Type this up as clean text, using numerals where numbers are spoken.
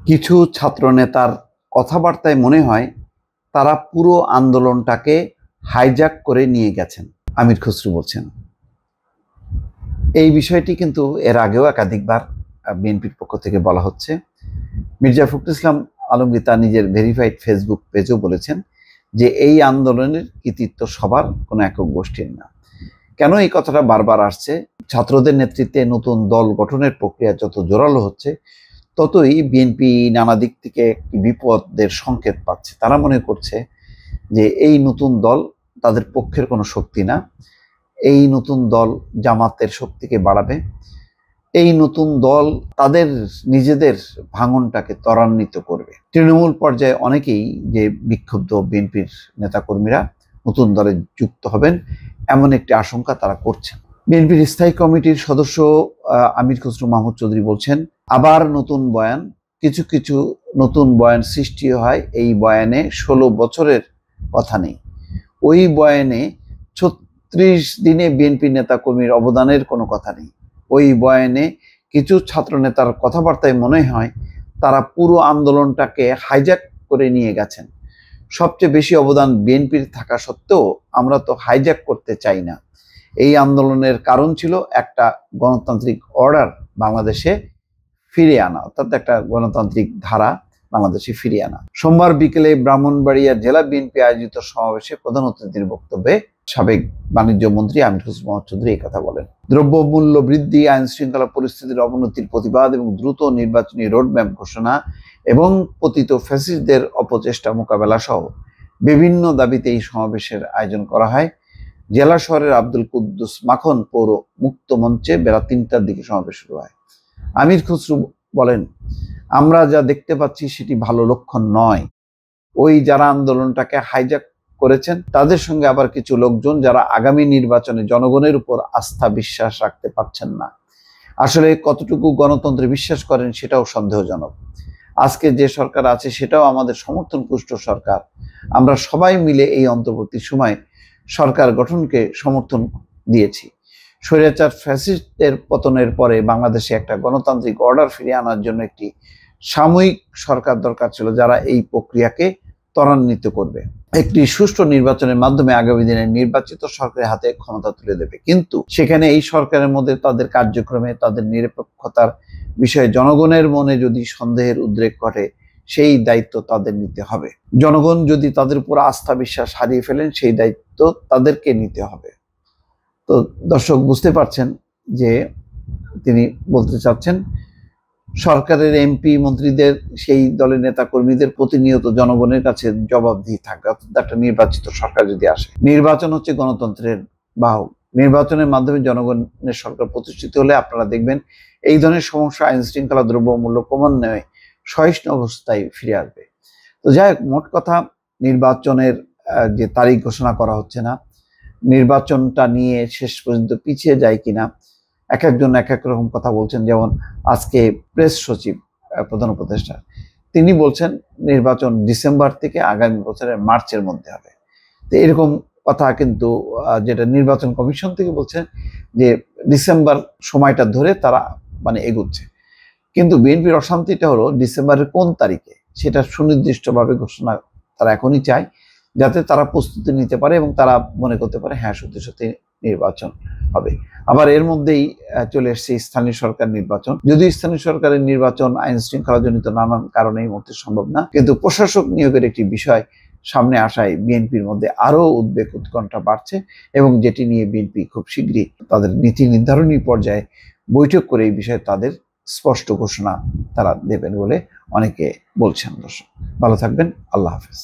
কিছু ছাত্র নেতার কথাবার্তায় মনে হয় তারা পুরো আন্দোলনটাকে হাইজ্যাক করে নিয়ে গেছেন। আমির খসরু বলছেন। এই বিষয়টি কিন্তু এর আগেও একাধিকবার বিএনপির পক্ষ থেকে বলা হচ্ছে। মির্জা ফখরুল ইসলাম আলমগীর তার নিজের ভেরিফাইড ফেসবুক পেজেও বলেছেন যে এই আন্দোলনের কৃতিত্ব সবার, কোনো একক গোষ্ঠীর না। কেন এই কথাটা বারবার আসছে? ছাত্রদের নেতৃত্বে নতুন দল গঠনের প্রক্রিয়া যত জোরালো হচ্ছে, ততই বিএনপি নানা দিক থেকে বিপদের সংকেত পাচ্ছে। তারা মনে করছে যে এই নতুন দল তাদের পক্ষের কোনো শক্তি না, এই নতুন দল জামাতের শক্তিকে বাড়াবে, এই নতুন দল তাদের নিজেদের ভাঙনটাকে ত্বরান্বিত করবে। তৃণমূল পর্যায়ে অনেকেই যে বিক্ষুব্ধ বিএনপির নেতাকর্মীরা নতুন দলে যুক্ত হবেন, এমন একটি আশঙ্কা তারা করছেন। বিএনপির স্থায়ী কমিটির সদস্য আমির খসরু মাহমুদ চৌধুরী বলছেন, আবার নতুন বয়ান, কিছু কিছু নতুন বয়ান সৃষ্টি হয়। এই বয়ানে 16 বছরের কথা নেই, ওই বয়ানে 36 দিনে বিএনপি নেতাকর্মীর অবদানের কোনো কথা নেই। ওই বয়ানে কিছু ছাত্র নেতার কথাবার্তায় মনে হয় তারা পুরো আন্দোলনটাকে হাইজ্যাক করে নিয়ে গেছেন। সবচেয়ে বেশি অবদান বিএনপির থাকা সত্ত্বেও আমরা তো হাইজ্যাক করতে চাই না। এই আন্দোলনের কারণ ছিল একটা গণতান্ত্রিক অর্ডার বাংলাদেশে ফিরিয়ে আনা, অর্থাৎ একটা গণতান্ত্রিক ধারা বাংলাদেশে ফিরিয়ে আনা। সোমবার বিকেলে ব্রাহ্মণবাড়িয়া জেলা বিএনপি আয়োজিত সমাবেশে প্রধান অতিথির বক্তব্যে সাবেক বাণিজ্য মন্ত্রী আমির খসরু মাহমুদ চৌধুরী এই কথা বলেন। দ্রব্যমূল্য বৃদ্ধি, আইন শৃঙ্খলা পরিস্থিতির অবনতির প্রতিবাদ এবং দ্রুত নির্বাচনী রোডম্যাপ ঘোষণা এবং পতিত ফ্যাসিস্টদের অপচেষ্টা মোকাবেলা সহ বিভিন্ন দাবিতে এই সমাবেশের আয়োজন করা হয়। জেলা শহরের আব্দুল কুদ্দুস মাখন পৌর মুক্ত মঞ্চে বেলা 3টার দিকে সমাবেশ শুরু হয়। আমির খসরু বলেন, আমরা যা দেখতে পাচ্ছি সেটি ভালো লক্ষণ নয়। ওই যারা আন্দোলনটাকে হাইজ্যাক করেছেন তাদের সঙ্গে আবার কিছু লোকজন যারা আগামী নির্বাচনে জনগণের উপর আস্থা বিশ্বাস রাখতে পারছেন না। আসলে কতটুকু গণতন্ত্রে বিশ্বাস করেন সেটাও সন্দেহজনক। আজকে যে সরকার আছে সেটাও আমাদের সমর্থন পুষ্ট সরকার। আমরা সবাই মিলে এই অন্তর্বর্তী সময় সরকার গঠনকে সমর্থন দিয়েছি। স্বৈরাচার ফ্যাসিস্টের পতনের পরে বাংলাদেশে একটা গণতান্ত্রিক অর্ডার ফিরিয়ে আনার জন্য একটি সাময়িক সরকার দরকার ছিল, যারা এই প্রক্রিয়াকে ত্বরান্বিত করবে, একটি সুষ্ঠু নির্বাচনের মাধ্যমে আগামী দিনে নির্বাচিত সরকারের হাতে ক্ষমতা তুলে দেবে। কিন্তু সেখানে এই সরকারের মধ্যে তাদের কার্যক্রমে তাদের নিরপেক্ষতার বিষয়ে জনগণের মনে যদি সন্দেহের উদ্রেক ঘটে, সেই দায়িত্ব তাদের নিতে হবে। জনগণ যদি তাদের উপর আস্থা বিশ্বাস হারিয়ে ফেলেন, সেই দায়িত্ব তাদেরকে নিতে হবে। তো দর্শক বুঝতে পারছেন যে তিনি বলতে চাচ্ছেন সরকারের এমপি মন্ত্রীদের, সেই দলের নেতা কর্মীদের প্রতিনিয়ত জনগণের কাছে জবাবদিহি থাকবে। অর্থাৎ একটা নির্বাচিত সরকার যদি আসে, নির্বাচন হচ্ছে গণতন্ত্রের বাহক। নির্বাচনের মাধ্যমে জনগণের সরকার প্রতিষ্ঠিত হলে আপনারা দেখবেন এই ধরনের সমস্যা, আইন শৃঙ্খলা, দ্রব্যমূল্য ক্রমান্বয়ে সহিষ্ণু অবস্থায় ফিরে আসবে। তো যাই হোক, মোট কথা নির্বাচনের যে তারিখ ঘোষণা করা হচ্ছে না, নির্বাচনটা নিয়ে শেষ পর্যন্ত পিছিয়ে যায় কিনা, এক একজন এক এক রকম কথা বলছেন। যেমন আজকে প্রেস সচিব প্রধান উপদেষ্টা, তিনি বলছেন নির্বাচন ডিসেম্বর থেকে আগামী বছরের মার্চের মধ্যে হবে। তো এরকম কথা কিন্তু যেটা নির্বাচন কমিশন থেকে বলছেন যে ডিসেম্বর সময়টা ধরে তারা এগুচ্ছে। কিন্তু বিএনপির অশান্তিটা হলো ডিসেম্বরের কোন তারিখে, সেটা সুনির্দিষ্টভাবে ঘোষণা তারা এখনই চায়, যাতে তারা প্রস্তুতি নিতে পারে এবং তারা মনে করতে পারে হ্যাঁ সত্যি সত্যি নির্বাচন হবে। আবার এর মধ্যেই চলে এসছে স্থানীয় সরকার নির্বাচন। যদিও স্থানীয় সরকারের নির্বাচন আইন শৃঙ্খলাজনিত নানান কারণে এই মুহূর্তে সম্ভব না, কিন্তু প্রশাসক নিয়োগের একটি বিষয় সামনে আসায় বিএনপির মধ্যে আরো উদ্বেগ উৎকণ্ঠা বাড়ছে এবং যেটি নিয়ে বিএনপি খুব শীঘ্রই তাদের নীতি নির্ধারণী পর্যায়ে বৈঠক করে এই বিষয়ে তাদের স্পষ্ট ঘোষণা তারা দেবেন বলে অনেকে বলছেন। দর্শক ভালো থাকবেন, আল্লাহ হাফেজ।